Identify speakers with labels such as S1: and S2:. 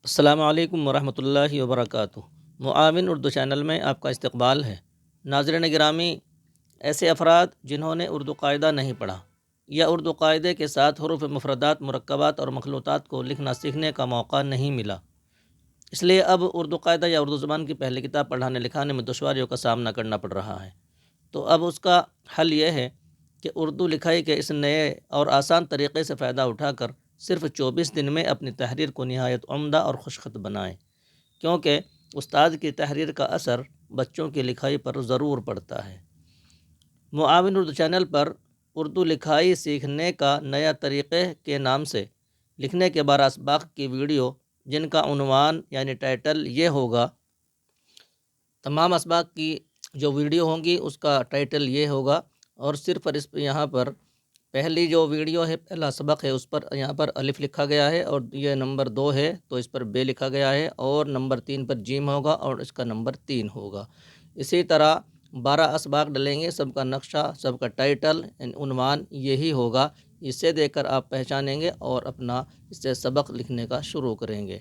S1: السلام علیکم ورحمۃ اللہ وبرکاتہ۔ معاون اردو چینل میں آپ کا استقبال ہے۔ ناظرین گرامی، ایسے افراد جنہوں نے اردو قاعدہ نہیں پڑھا یا اردو قاعدے کے ساتھ حروف مفردات، مرکبات اور مخلوطات کو لکھنا سیکھنے کا موقع نہیں ملا، اس لیے اب اردو قاعدہ یا اردو زبان کی پہلی کتاب پڑھانے لکھانے میں دشواریوں کا سامنا کرنا پڑ رہا ہے، تو اب اس کا حل یہ ہے کہ اردو لکھائی کے اس نئے اور آسان طریقے سے فائدہ اٹھا کر صرف 24 دن میں اپنی تحریر کو نہایت عمدہ اور خوشخط بنائیں، کیونکہ استاد کی تحریر کا اثر بچوں کی لکھائی پر ضرور پڑتا ہے۔ معاون اردو چینل پر اردو لکھائی سیکھنے کا نیا طریقے کے نام سے لکھنے کے 12 اسباق کی ویڈیو، جن کا عنوان یعنی ٹائٹل یہ ہوگا، تمام اسباق کی جو ویڈیو ہوں گی اس کا ٹائٹل یہ ہوگا، اور صرف یہاں پر پہلی جو ویڈیو ہے، پہلا سبق ہے، اس پر یہاں پر الف لکھا گیا ہے، اور یہ نمبر 2 ہے تو اس پر بے لکھا گیا ہے، اور نمبر 3 پر جیم ہوگا اور اس کا نمبر 3 ہوگا۔ اسی طرح 12 اسباق ڈلیں گے، سب کا نقشہ، سب کا ٹائٹل عنوان یہی ہوگا۔ اسے دیکھ کر آپ پہچانیں گے اور اپنا اس سے سبق لکھنے کا شروع کریں گے۔